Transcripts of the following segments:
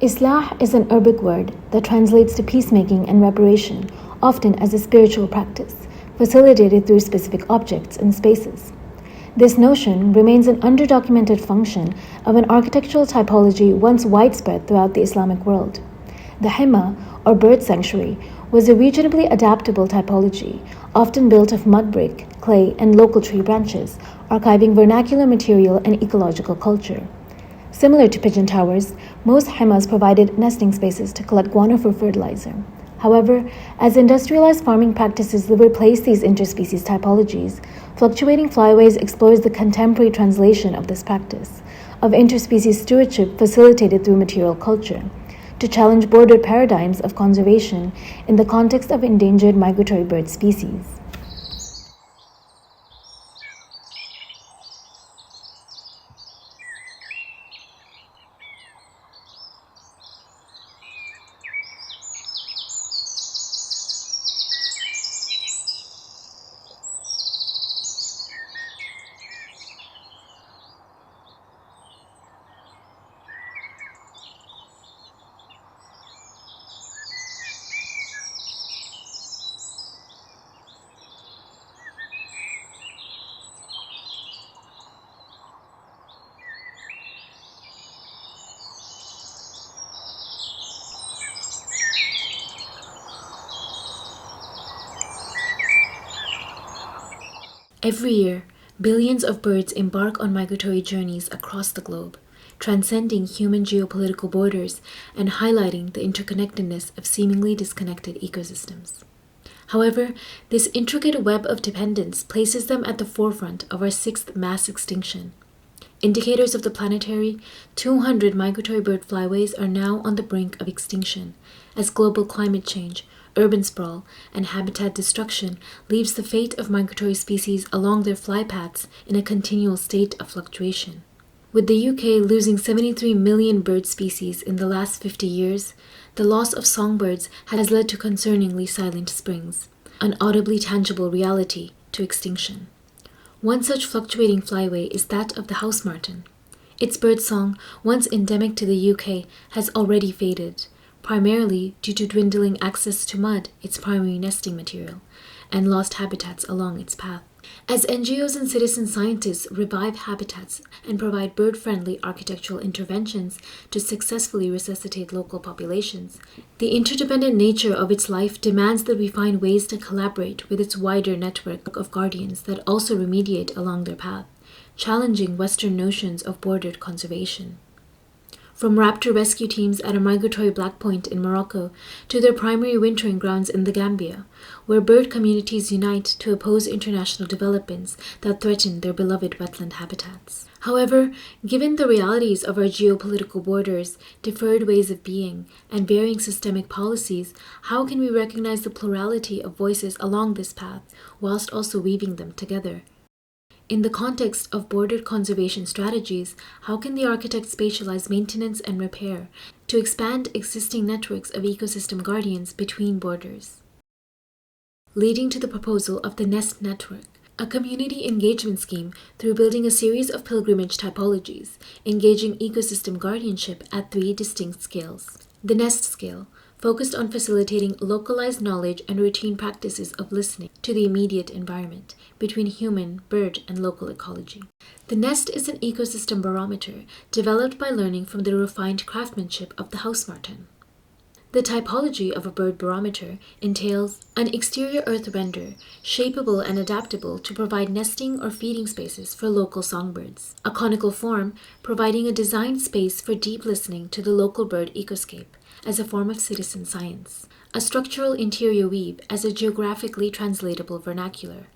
Islah is an Arabic word that translates to peacemaking and reparation, often as a spiritual practice, facilitated through specific objects and spaces. This notion remains an underdocumented function of an architectural typology once widespread throughout the Islamic world. The hima, or bird sanctuary, was a regionally adaptable typology, often built of mud brick, clay, and local tree branches, archiving vernacular material and ecological culture. Similar to pigeon towers, most himas provided nesting spaces to collect guano for fertilizer. However, as industrialized farming practices replaced these interspecies typologies, Fluctuating Flyways explores the contemporary translation of this practice, of interspecies stewardship facilitated through material culture, to challenge border paradigms of conservation in the context of endangered migratory bird species. Every year, billions of birds embark on migratory journeys across the globe, transcending human geopolitical borders and highlighting the interconnectedness of seemingly disconnected ecosystems. However, this intricate web of dependence places them at the forefront of our sixth mass extinction. Indicators of the planetary, 200 migratory bird flyways are now on the brink of extinction, as global climate change, urban sprawl, and habitat destruction leaves the fate of migratory species along their flypaths in a continual state of fluctuation. With the UK losing 73 million bird species in the last 50 years, the loss of songbirds has led to concerningly silent springs, an audibly tangible reality to extinction. One such fluctuating flyway is that of the house martin. Its birdsong, once endemic to the UK, has already faded, primarily due to dwindling access to mud, its primary nesting material, and lost habitats along its path. As NGOs and citizen scientists revive habitats and provide bird-friendly architectural interventions to successfully resuscitate local populations, the interdependent nature of its life demands that we find ways to collaborate with its wider network of guardians that also remediate along their path, challenging Western notions of bordered conservation. From raptor rescue teams at a migratory black point in Morocco to their primary wintering grounds in the Gambia, where bird communities unite to oppose international developments that threaten their beloved wetland habitats. However, given the realities of our geopolitical borders, deferred ways of being, and varying systemic policies, how can we recognize the plurality of voices along this path, whilst also weaving them together? In the context of bordered conservation strategies, how can the architect spatialize maintenance and repair to expand existing networks of ecosystem guardians between borders? Leading to the proposal of the NEST network, a community engagement scheme through building a series of pilgrimage typologies, engaging ecosystem guardianship at 3 distinct scales. The NEST scale, focused on facilitating localized knowledge and routine practices of listening to the immediate environment between human, bird, and local ecology. The nest is an ecosystem barometer developed by learning from the refined craftsmanship of the house martin. The typology of a bird barometer entails an exterior earth render, shapeable and adaptable to provide nesting or feeding spaces for local songbirds. A conical form, providing a designed space for deep listening to the local bird ecoscape as a form of citizen science. A structural interior weave as a geographically translatable vernacular.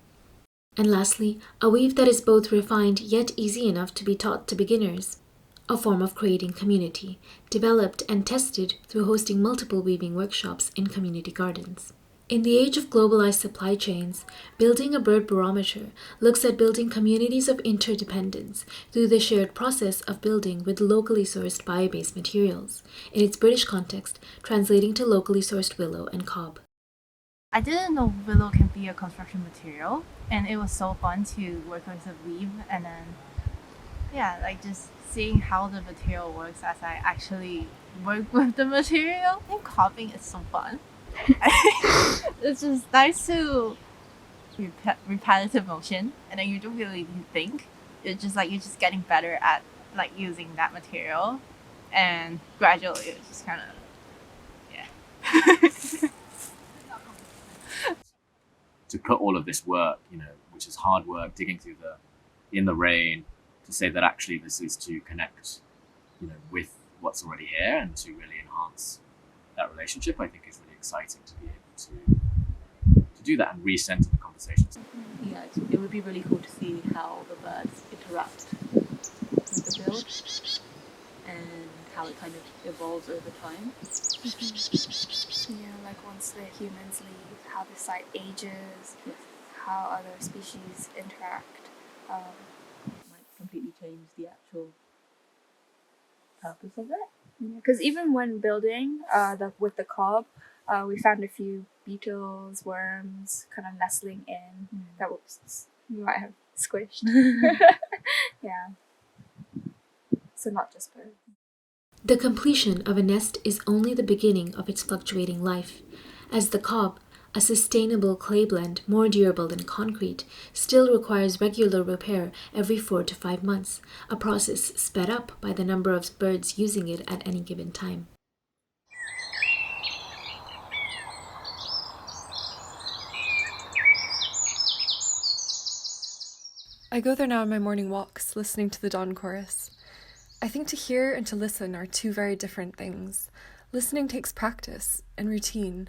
And lastly, a weave that is both refined yet easy enough to be taught to beginners. A form of creating community, developed and tested through hosting multiple weaving workshops in community gardens. In the age of globalized supply chains, building a bird barometer looks at building communities of interdependence through the shared process of building with locally sourced bio-based materials, in its British context, translating to locally sourced willow and cob. I didn't know willow can be a construction material, and it was so fun to work with the weave and then yeah, like just seeing how the material works as I actually work with the material. I think copying is so fun. It's just nice to repetitive motion, and then you don't really need to think. It's just like you're just getting better at like using that material, and gradually it's just kind of yeah. To put all of this work, which is hard work, digging through in the rain, to say that actually this is to connect, with what's already here and to really enhance that relationship, I think is really exciting to be able to do that and recenter the conversations. Yeah, it would be really cool to see how the birds interact with the build and how it kind of evolves over time. Yeah, like once the humans leave, how the site ages, Yes. how other species interact. Might completely change the actual purpose of it. Because even when building with the cob, we found a few beetles, worms, kind of nestling in that we might have squished. Yeah. So not just birds. The completion of a nest is only the beginning of its fluctuating life, as the cob, a sustainable clay blend more durable than concrete, still requires regular repair every 4 to 5 months, a process sped up by the number of birds using it at any given time. I go there now on my morning walks, listening to the dawn chorus. I think to hear and to listen are two very different things. Listening takes practice and routine.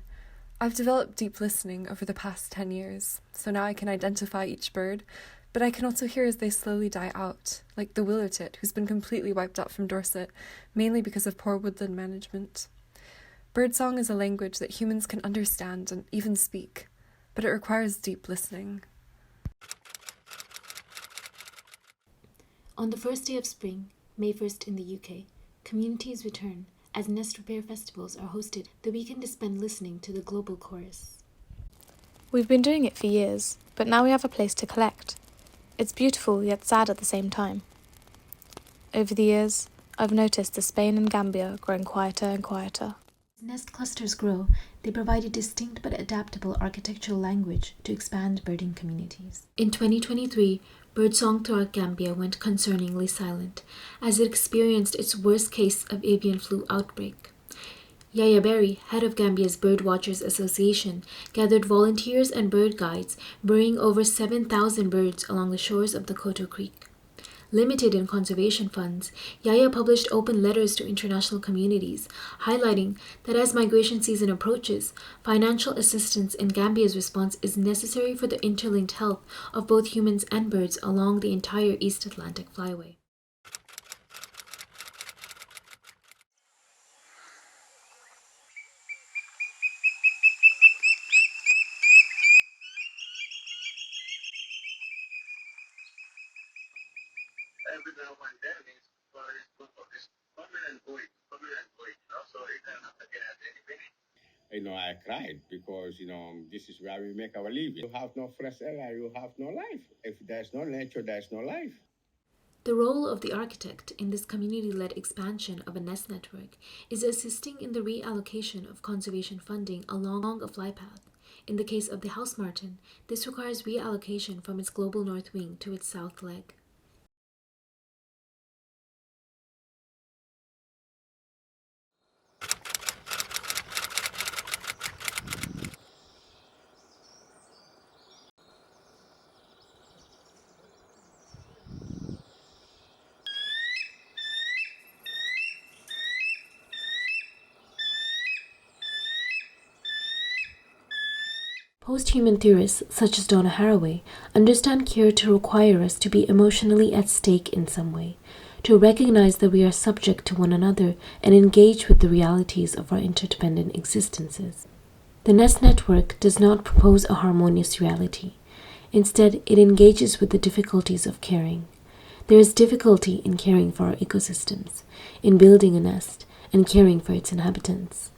I've developed deep listening over the past 10 years, so now I can identify each bird, but I can also hear as they slowly die out, like the willow tit, who's been completely wiped out from Dorset, mainly because of poor woodland management. Birdsong is a language that humans can understand and even speak, but it requires deep listening. On the first day of spring, May 1st in the UK, communities return as nest repair festivals are hosted. The weekend is spent listening to the global chorus. We've been doing it for years, but now we have a place to collect. It's beautiful yet sad at the same time. Over the years, I've noticed the Spain and Gambia growing quieter and quieter. As nest clusters grow, they provide a distinct but adaptable architectural language to expand birding communities. In 2023, birdsong throughout Gambia went concerningly silent as it experienced its worst case of avian flu outbreak. Yaya Berry, head of Gambia's Birdwatchers Association, gathered volunteers and bird guides, burying over 7,000 birds along the shores of the Koto Creek. Limited in conservation funds, Yaya published open letters to international communities, highlighting that as migration season approaches, financial assistance in Gambia's response is necessary for the interlinked health of both humans and birds along the entire East Atlantic Flyway. Every now and then it's permanent going, so it can happen again at any minute. I cried because, this is where we make our living. You have no fresh air, you have no life. If there's no nature, there's no life. The role of the architect in this community-led expansion of a nest network is assisting in the reallocation of conservation funding along a flypath. In the case of the house martin, this requires reallocation from its global north wing to its south leg. Post-human theorists such as Donna Haraway understand care to require us to be emotionally at stake in some way, to recognize that we are subject to one another and engage with the realities of our interdependent existences. The nest network does not propose a harmonious reality. Instead, it engages with the difficulties of caring. There is difficulty in caring for our ecosystems, in building a nest, and caring for its inhabitants.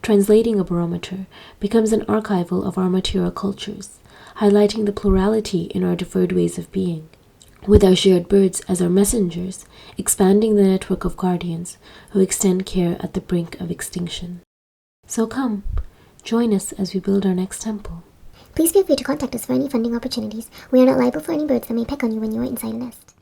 Translating a barometer becomes an archival of our material cultures, highlighting the plurality in our deferred ways of being. with our shared birds as our messengers, expanding the network of guardians who extend care at the brink of extinction. So come, join us as we build our next temple. Please feel free to contact us for any funding opportunities. We are not liable for any birds that may peck on you when you are inside a nest.